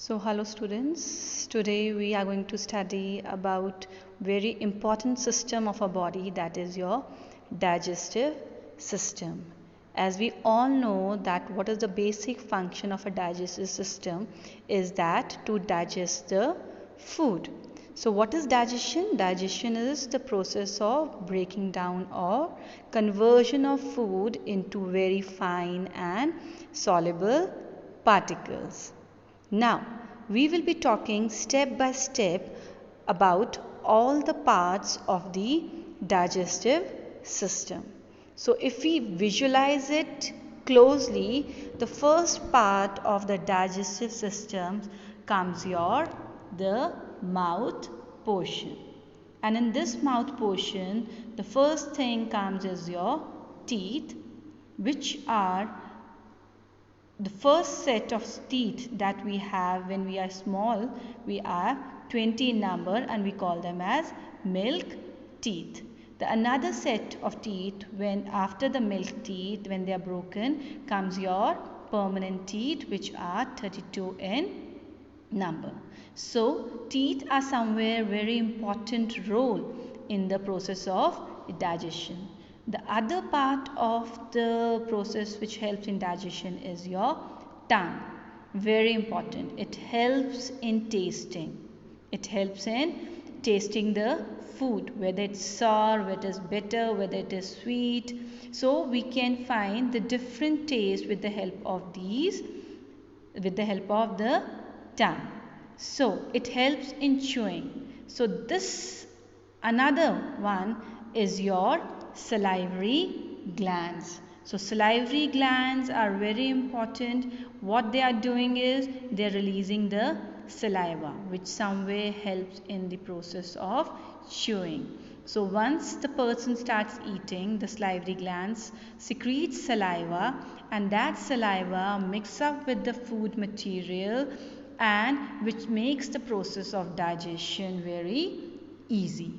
So hello students, today we are going to study about very important system of our body, that is your digestive system. As we all know that what is the basic function of a digestive system is that to digest the food. So what is digestion? Digestion is the process of breaking down or conversion of food into very fine and soluble particles. Now, we will be talking step by step about all the parts of the digestive system. So, if we visualize it closely, the first part of the digestive system comes the mouth portion. And in this mouth portion, the first thing comes is your teeth, which are the first set of teeth that we have when we are small. We are 20 in number and we call them as milk teeth. The another set of teeth, when after the milk teeth, when they are broken, comes your permanent teeth, which are 32 in number. So teeth are somewhere very important role in the process of digestion. The other part of the process which helps in digestion is your tongue. Very important. It helps in tasting. It helps in tasting the food, whether it's sour, whether it's bitter, whether it is sweet. So we can find the different taste with the help of the tongue. So it helps in chewing. So this another one is your salivary glands. So salivary glands are very important. What they are doing is they are releasing the saliva, which some way helps in the process of chewing. So once the person starts eating, the salivary glands secrete saliva, and that saliva mix up with the food material, and which makes the process of digestion very easy.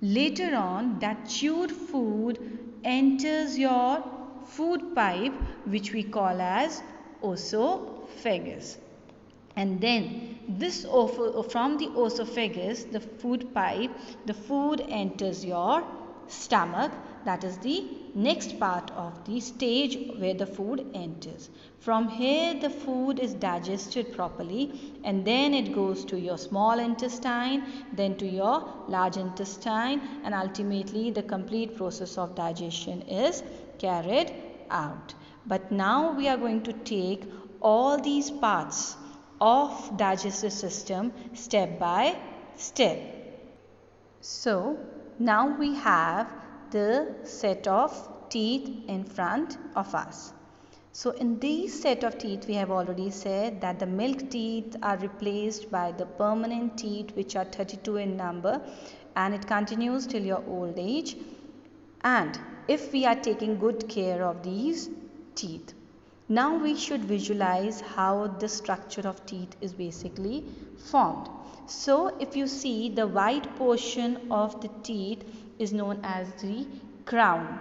Later on, that chewed food enters your food pipe, which we call as esophagus. And then from the esophagus, the food pipe, the food enters your stomach. That is the next part of the stage where the food enters. From here, the food is digested properly, and then it goes to your small intestine, then to your large intestine, and ultimately the complete process of digestion is carried out. But now we are going to take all these parts of digestive system step by step. So now we have the set of teeth in front of us. So in these set of teeth, we have already said that the milk teeth are replaced by the permanent teeth, which are 32 in number, and it continues till your old age. And if we are taking good care of these teeth, now we should visualize how the structure of teeth is basically formed. So if you see, the white portion of the teeth is known as the crown.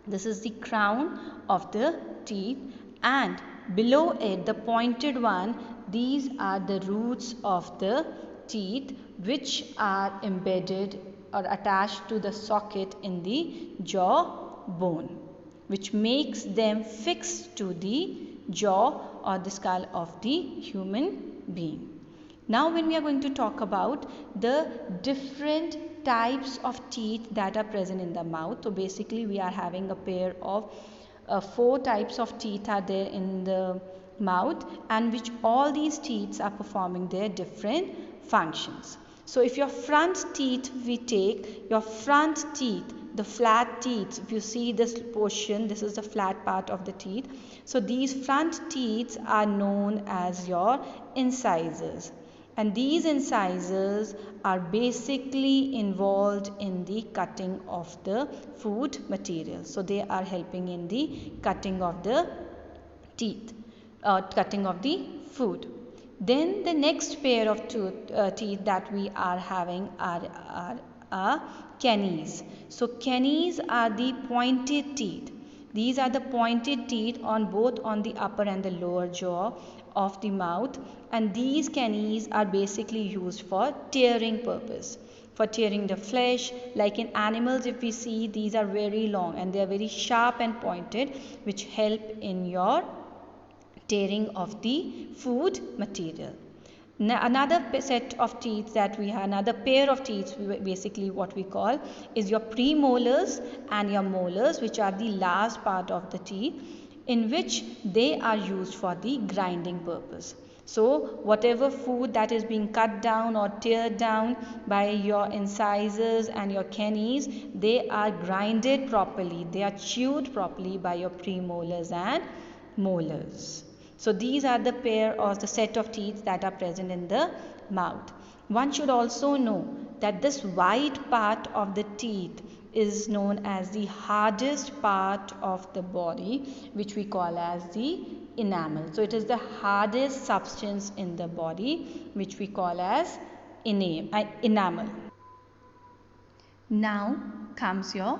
This is the crown of the teeth, and below it, the pointed one, these are the roots of the teeth, which are embedded or attached to the socket in the jaw bone, which makes them fixed to the jaw or the skull of the human being. Now when we are going to talk about the different types of teeth that are present in the mouth. So basically we are having a pair of 4 types of teeth are there in the mouth, and which all these teeth are performing their different functions. So if your front teeth, we take your front teeth, the flat teeth, if you see this portion, this is the flat part of the teeth. So these front teeth are known as your incisors. And these incisors are basically involved in the cutting of the food material. So they are helping in the cutting of the teeth, cutting of the food. Then the next pair of teeth that we are having are canines. So canines are the pointed teeth. These are the pointed teeth on both on the upper and the lower jaw of the mouth, and these canines are basically used for tearing purpose, for tearing the flesh. Like in animals, if we see, these are very long and they are very sharp and pointed, which help in your tearing of the food material. Another set of teeth that we have, another pair of teeth, basically what we call, is your premolars and your molars, which are the last part of the teeth, in which they are used for the grinding purpose. So whatever food that is being cut down or teared down by your incisors and your canines, they are grinded properly, they are chewed properly by your premolars and molars. So these are the pair or the set of teeth that are present in the mouth. One should also know that this white part of the teeth is known as the hardest part of the body, which we call as the enamel. So it is the hardest substance in the body, which we call as enamel. Now comes your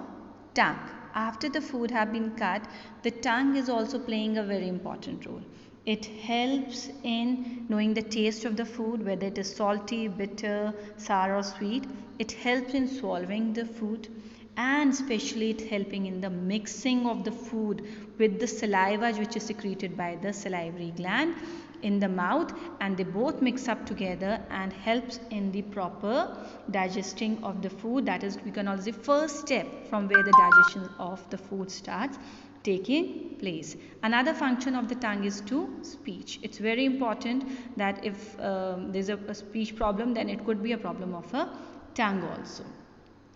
tongue. After the food have been cut, the tongue is also playing a very important role. It helps in knowing the taste of the food, whether it is salty, bitter, sour or sweet. It helps in swallowing the food, and especially it helping in the mixing of the food with the saliva, which is secreted by the salivary gland in the mouth, and they both mix up together and helps in the proper digesting of the food. That is, we can call the first step from where the digestion of the food starts taking place. Another function of the tongue is to speech. It's very important that if there's a speech problem, then it could be a problem of a tongue also.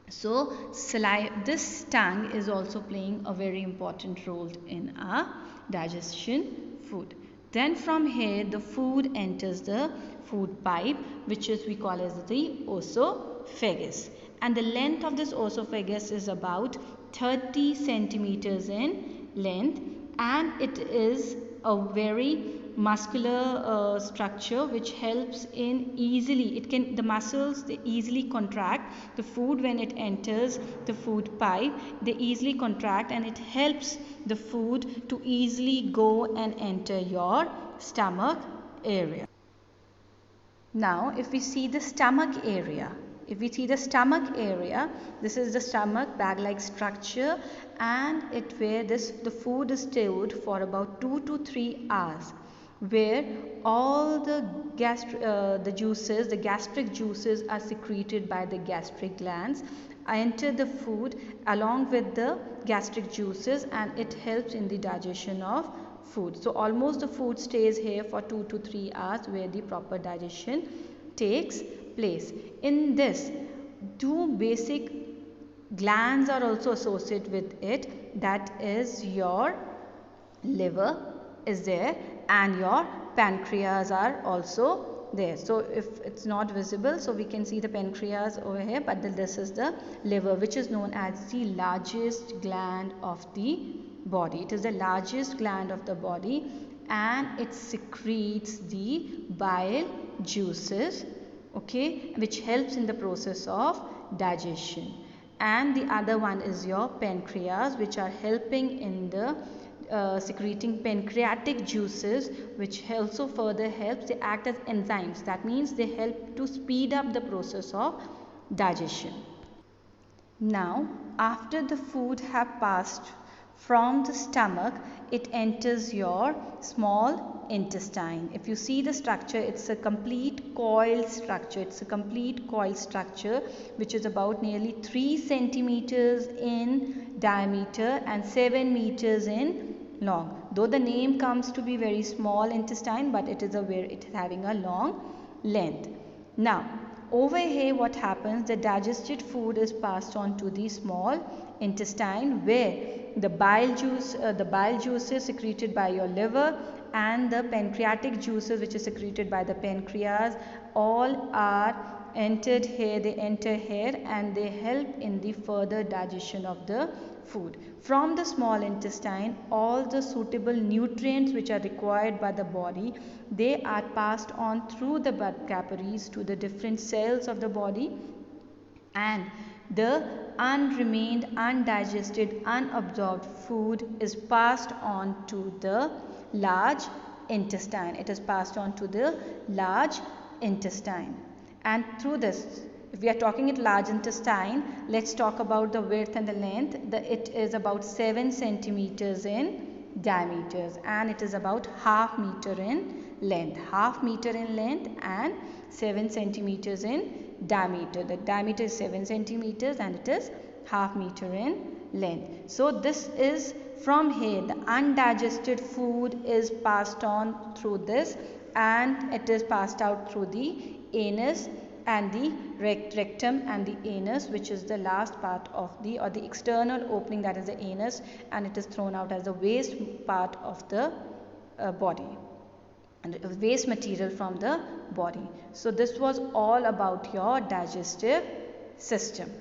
So this tongue is also playing a very important role in our digestion food. Then from here the food enters the food pipe, which is we call as the oesophagus, and the length of this oesophagus is about 30 centimeters in length, and it is a very muscular structure which helps in easily, the muscles, they easily contract the food when it enters the food pipe. They easily contract and it helps the food to easily go and enter your stomach area. Now if we see the stomach area, this is the stomach bag like structure, and where the food is stored for about 2 to 3 hours, where all the gastric juices are secreted by the gastric glands, enter the food along with the gastric juices, and it helps in the digestion of food. So almost the food stays here for 2 to 3 hours, where the proper digestion takes place. In this, 2 basic glands are also associated with it, that is your liver is there and your pancreas are also there. So if it's not visible, so we can see the pancreas over here, but this is the liver, which is known as the largest gland of the body. It is the largest gland of the body, and it secretes the bile juices, okay, which helps in the process of digestion. And the other one is your pancreas, which are helping in the secreting pancreatic juices, which also further helps. They act as enzymes. That means they help to speed up the process of digestion. Now, after the food have passed from the stomach, it enters your small intestine. If you see the structure, it's a complete coil structure. Which is about nearly 3 centimeters in diameter and 7 meters in long. Though the name comes to be very small intestine, but it is having a long length. Now, over here what happens, the digested food is passed on to the small intestine, where the bile juices secreted by your liver and the pancreatic juices, which is secreted by the pancreas, all are entered here. They enter here and they help in the further digestion of the food. From the small intestine, all the suitable nutrients which are required by the body, they are passed on through the blood capillaries to the different cells of the body, and The unremained, undigested, unabsorbed food is passed on to the large intestine. It is passed on to the large intestine. And through this, if we are talking at large intestine, let's talk about the width and the length. It is about 7 centimeters in diameters, and it is about half meter in length. Half meter in length and 7 centimeters in diameter. The diameter is 7 centimeters and it is half meter in length. So this is from here, the undigested food is passed on through this, and it is passed out through the anus and the rectum and the anus, which is the last part of the, or the external opening, that is the anus, and it is thrown out as the waste part of the body, and waste material from the body. So this was all about your digestive system.